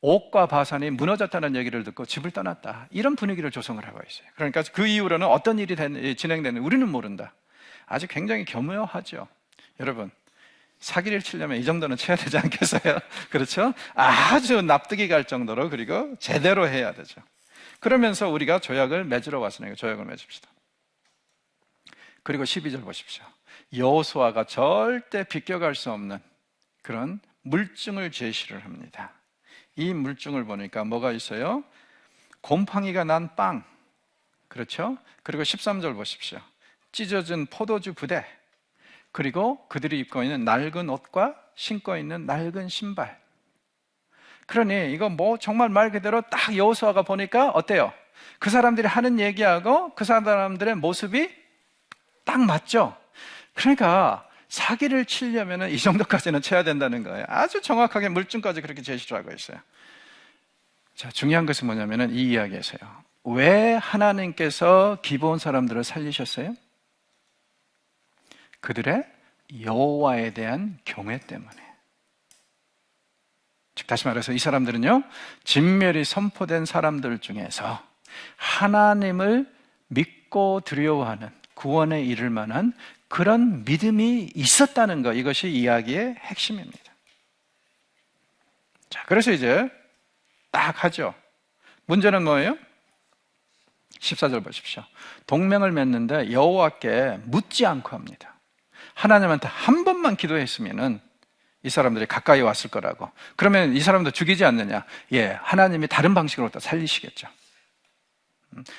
옥과 바산이 무너졌다는 얘기를 듣고 집을 떠났다. 이런 분위기를 조성을 하고 있어요. 그러니까 그 이후로는 어떤 일이 진행되는지 우리는 모른다. 아주 굉장히 교묘하죠. 여러분, 사기를 치려면 이 정도는 쳐야 되지 않겠어요? 그렇죠? 아주 납득이 갈 정도로, 그리고 제대로 해야 되죠. 그러면서 우리가 조약을 맺으러 왔으니까 조약을 맺읍시다. 그리고 12절 보십시오. 여호수아가 절대 비껴갈 수 없는 그런 물증을 제시를 합니다. 이 물증을 보니까 뭐가 있어요? 곰팡이가 난 빵, 그렇죠? 그리고 13절 보십시오. 찢어진 포도주 부대, 그리고 그들이 입고 있는 낡은 옷과 신고 있는 낡은 신발. 그러니 이거 뭐 정말 말 그대로 딱 여호수아가 보니까 어때요? 그 사람들이 하는 얘기하고 그 사람들의 모습이 딱 맞죠? 그러니까 사기를 치려면 이 정도까지는 쳐야 된다는 거예요. 아주 정확하게 물증까지 그렇게 제시를 하고 있어요. 자, 중요한 것은 뭐냐면 이 이야기에서요, 왜 하나님께서 기브온 사람들을 살리셨어요? 그들의 여호와에 대한 경외 때문에. 즉 다시 말해서 이 사람들은요, 진멸이 선포된 사람들 중에서 하나님을 믿고 두려워하는, 구원에 이를 만한 그런 믿음이 있었다는 것, 이것이 이야기의 핵심입니다. 자, 그래서 이제 딱 하죠. 문제는 뭐예요? 14절 보십시오. 동맹을 맺는데 여호와께 묻지 않고 합니다. 하나님한테 한 번만 기도했으면은 이 사람들이 가까이 왔을 거라고. 그러면 이 사람도 죽이지 않느냐? 예, 하나님이 다른 방식으로 또 살리시겠죠.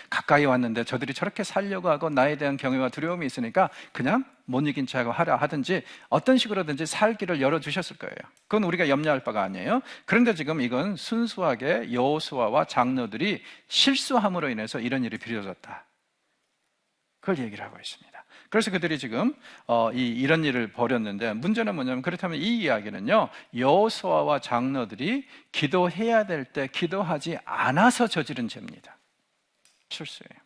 가까이 왔는데 저들이 저렇게 살려고 하고 나에 대한 경외와 두려움이 있으니까 그냥 못 이긴 척하고 하라 하든지 어떤 식으로든지 살 길을 열어주셨을 거예요. 그건 우리가 염려할 바가 아니에요. 그런데 지금 이건 순수하게 여호수아와 장로들이 실수함으로 인해서 이런 일이 벌어졌다, 그걸 얘기를 하고 있습니다. 그래서 그들이 지금 이런 일을 벌였는데, 문제는 뭐냐면, 그렇다면 이 이야기는요, 여호수아와 장로들이 기도해야 될 때 기도하지 않아서 저지른 죄입니다. 실수예요.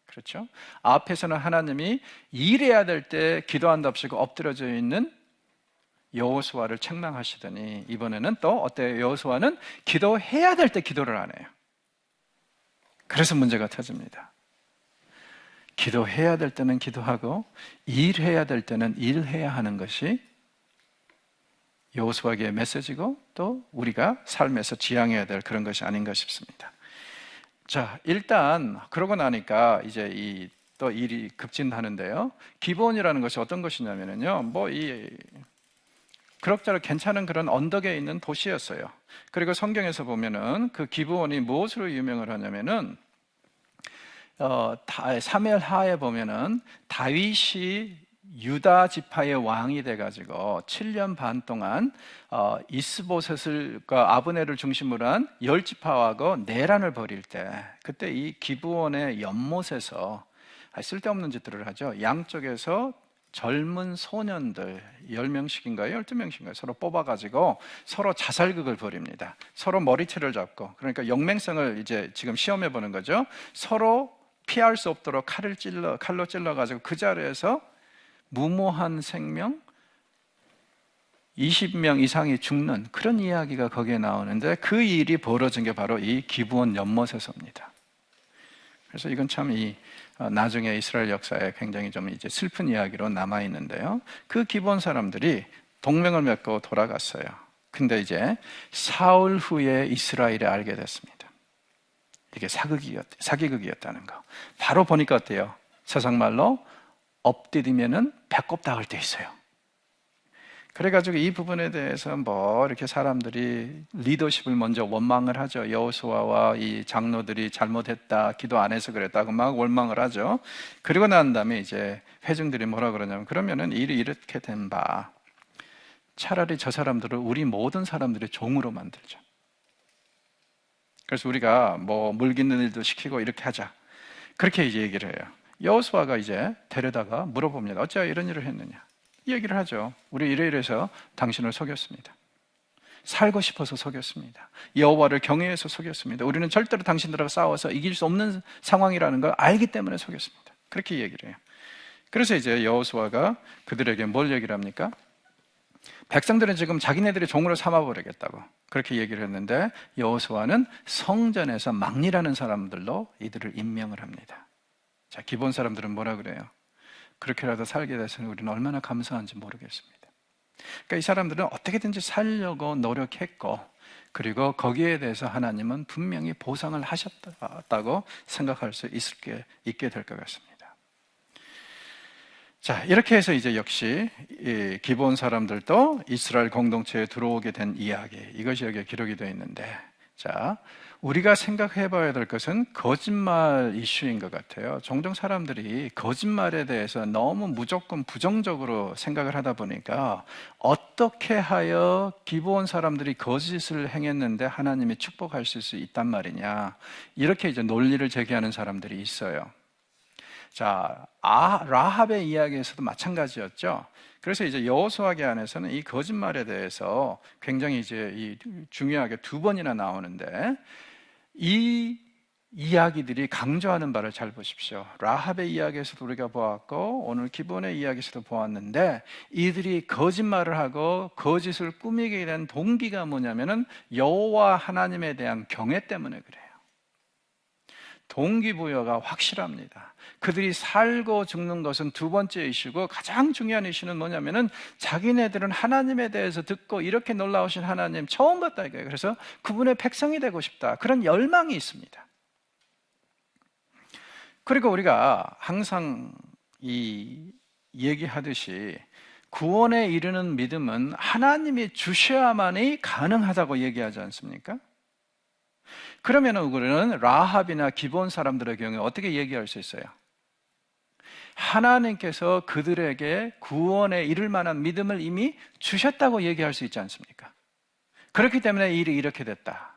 그렇죠? 앞에서는 하나님이 일해야 될 때 기도한답시고 엎드려져 있는 여호수아를 책망하시더니 이번에는 또 어때요? 여호수아는 기도해야 될 때 기도를 안 해요. 그래서 문제가 터집니다. 기도해야 될 때는 기도하고 일해야 될 때는 일해야 하는 것이 여호수아에게 메시지고 또 우리가 삶에서 지향해야 될 그런 것이 아닌가 싶습니다. 자, 일단 그러고 나니까 이제 또 일이 급진하는데요. 기브온이라는 것이 어떤 것이냐면요, 그럭저럭 괜찮은 그런 언덕에 있는 도시였어요. 그리고 성경에서 보면은 그 기브온이 무엇으로 유명을 하냐면은 사무엘 하에 보면은 다윗이 유다 지파의 왕이 돼가지고 7년 반 동안 이스보셋과 아브넬을 중심으로 한 10지파하고 내란을 벌일 때, 그때 이 기브온의 연못에서 쓸데없는 짓들을 하죠. 양쪽에서 젊은 소년들 10명씩인가요? 12명씩인가요? 서로 뽑아가지고 서로 자살극을 벌입니다. 서로 머리채를 잡고, 그러니까 영맹성을 이제 지금 시험해 보는 거죠. 서로 피할 수 없도록 칼로 찔러가지고 그 자리에서 무모한 생명 20명 이상이 죽는 그런 이야기가 거기에 나오는데, 그 일이 벌어진 게 바로 이 기브온 연못에서입니다. 그래서 이건 참 나중에 이스라엘 역사에 굉장히 좀 이제 슬픈 이야기로 남아 있는데요. 그 기브온 사람들이 동맹을 맺고 돌아갔어요. 근데 이제 사울 후에 이스라엘이 알게 됐습니다. 이게 사기극이었다는 거. 바로 보니까 어때요? 세상 말로 엎디디면은 배꼽 닿을 때 있어요. 그래가지고 이 부분에 대해서 이렇게 사람들이 리더십을 먼저 원망을 하죠. 여호수아와 이 장로들이 잘못했다, 기도 안 해서 그랬다고 막 원망을 하죠. 그리고 난 다음에 이제 회중들이 뭐라 그러냐면, 그러면은 일이 이렇게 된 바, 차라리 저 사람들을 우리 모든 사람들의 종으로 만들자. 그래서 우리가 물 깃는 일도 시키고 이렇게 하자. 그렇게 이제 얘기를 해요. 여호수아가 이제 데려다가 물어봅니다. 어찌하여 이런 일을 했느냐? 이 얘기를 하죠. 우리 이래이래서 당신을 속였습니다. 살고 싶어서 속였습니다. 여호와를 경외해서 속였습니다. 우리는 절대로 당신들하고 싸워서 이길 수 없는 상황이라는 걸 알기 때문에 속였습니다. 그렇게 얘기를 해요. 그래서 이제 여호수아가 그들에게 뭘 얘기를 합니까? 백성들은 지금 자기네들이 종으로 삼아버리겠다고 그렇게 얘기를 했는데, 여호수아는 성전에서 막리라는 사람들로 이들을 임명을 합니다. 자, 기본 사람들은 뭐라 그래요? 그렇게라도 살게 돼서는 우리는 얼마나 감사한지 모르겠습니다. 그러니까 이 사람들은 어떻게든지 살려고 노력했고, 그리고 거기에 대해서 하나님은 분명히 보상을 하셨다고 생각할 수 있게 될 것 같습니다. 자, 이렇게 해서 이제 역시 이 기본 사람들도 이스라엘 공동체에 들어오게 된 이야기, 이것이 여기에 기록이 되어 있는데, 자, 우리가 생각해 봐야 될 것은 거짓말 이슈인 것 같아요. 종종 사람들이 거짓말에 대해서 너무 무조건 부정적으로 생각을 하다 보니까, 어떻게 하여 기본 사람들이 거짓을 행했는데 하나님이 축복하실 수 있단 말이냐, 이렇게 이제 논리를 제기하는 사람들이 있어요. 자, 라합의 이야기에서도 마찬가지였죠. 그래서 이제 여호수아기 안에서는 이 거짓말에 대해서 굉장히 이제 중요하게 두 번이나 나오는데, 이 이야기들이 강조하는 바를 잘 보십시오. 라합의 이야기에서도 우리가 보았고, 오늘 기본의 이야기에서도 보았는데, 이들이 거짓말을 하고 거짓을 꾸미게 된 동기가 뭐냐면은 여호와 하나님에 대한 경외 때문에 그래요. 동기부여가 확실합니다. 그들이 살고 죽는 것은 두 번째 이슈고, 가장 중요한 이슈는 뭐냐면은 자기네들은 하나님에 대해서 듣고 이렇게 놀라우신 하나님 처음 봤다 이거예요. 그래서 그분의 백성이 되고 싶다, 그런 열망이 있습니다. 그리고 우리가 항상 얘기하듯이 구원에 이르는 믿음은 하나님이 주셔야만이 가능하다고 얘기하지 않습니까? 그러면 우리는 라합이나 기본 사람들의 경우에 어떻게 얘기할 수 있어요? 하나님께서 그들에게 구원에 이를 만한 믿음을 이미 주셨다고 얘기할 수 있지 않습니까? 그렇기 때문에 일이 이렇게 됐다.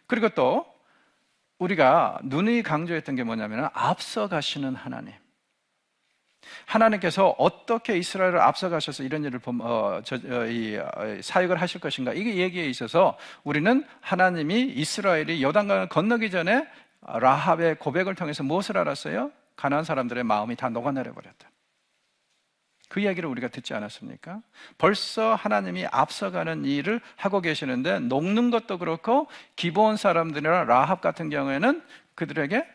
그리고 또 우리가 누누이 강조했던 게 뭐냐면 앞서 가시는 하나님. 하나님께서 어떻게 이스라엘을 앞서가셔서 이런 일을 사역을 하실 것인가, 이게 얘기에 있어서 우리는 하나님이 이스라엘이 요단강을 건너기 전에 라합의 고백을 통해서 무엇을 알았어요? 가나안 사람들의 마음이 다 녹아내려 버렸다. 그 이야기를 우리가 듣지 않았습니까? 벌써 하나님이 앞서가는 일을 하고 계시는데, 녹는 것도 그렇고 기본 사람들이나 라합 같은 경우에는 그들에게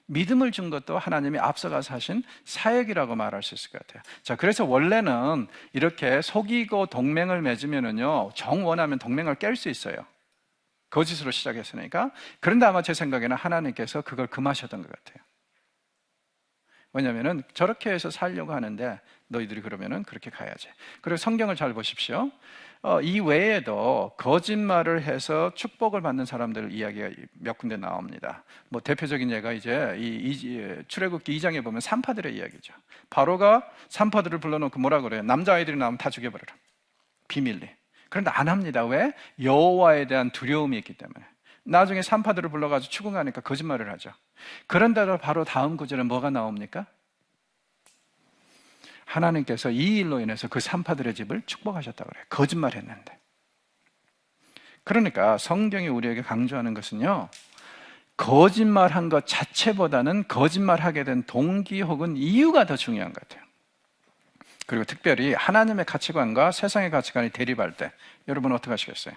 믿음을 준 것도 하나님이 앞서가서 하신 사역이라고 말할 수 있을 것 같아요. 자, 그래서 원래는 이렇게 속이고 동맹을 맺으면은요, 정 원하면 동맹을 깰 수 있어요. 거짓으로 시작했으니까. 그런데 아마 제 생각에는 하나님께서 그걸 금하셨던 것 같아요. 왜냐하면은 저렇게 해서 살려고 하는데 너희들이 그러면은 그렇게 가야지. 그리고 성경을 잘 보십시오. 이 외에도 거짓말을 해서 축복을 받는 사람들 이야기가 몇 군데 나옵니다. 뭐 대표적인 예가 이제 출애굽기 2장에 보면 산파들의 이야기죠. 바로가 산파들을 불러놓고 뭐라 그래요? 남자아이들이 나오면 다 죽여버려라, 비밀리. 그런데 안 합니다. 왜? 여호와에 대한 두려움이 있기 때문에. 나중에 산파들을 불러가지고 추궁하니까 거짓말을 하죠. 그런데도 바로 다음 구절에 뭐가 나옵니까? 하나님께서 이 일로 인해서 그 산파들의 집을 축복하셨다고 그래요. 거짓말했는데. 그러니까 성경이 우리에게 강조하는 것은요, 거짓말한 것 자체보다는 거짓말하게 된 동기 혹은 이유가 더 중요한 것 같아요. 그리고 특별히 하나님의 가치관과 세상의 가치관이 대립할 때 여러분 어떻게 하시겠어요?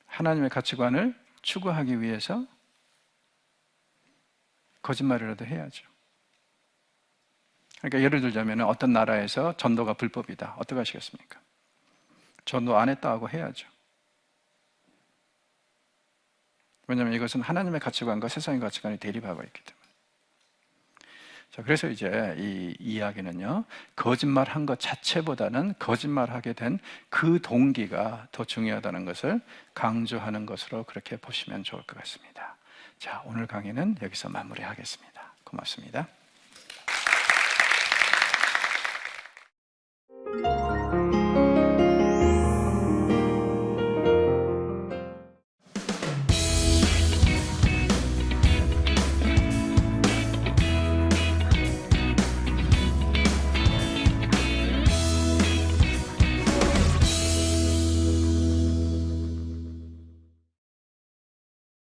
하나님의 가치관을 추구하기 위해서 거짓말이라도 해야죠. 그러니까 예를 들자면 어떤 나라에서 전도가 불법이다. 어떻게 하시겠습니까? 전도 안 했다고 해야죠. 왜냐하면 이것은 하나님의 가치관과 세상의 가치관이 대립하고 있기 때문에. 자, 그래서 이제 이 이야기는요, 거짓말한 것 자체보다는 거짓말하게 된 그 동기가 더 중요하다는 것을 강조하는 것으로 그렇게 보시면 좋을 것 같습니다. 자, 오늘 강의는 여기서 마무리하겠습니다. 고맙습니다.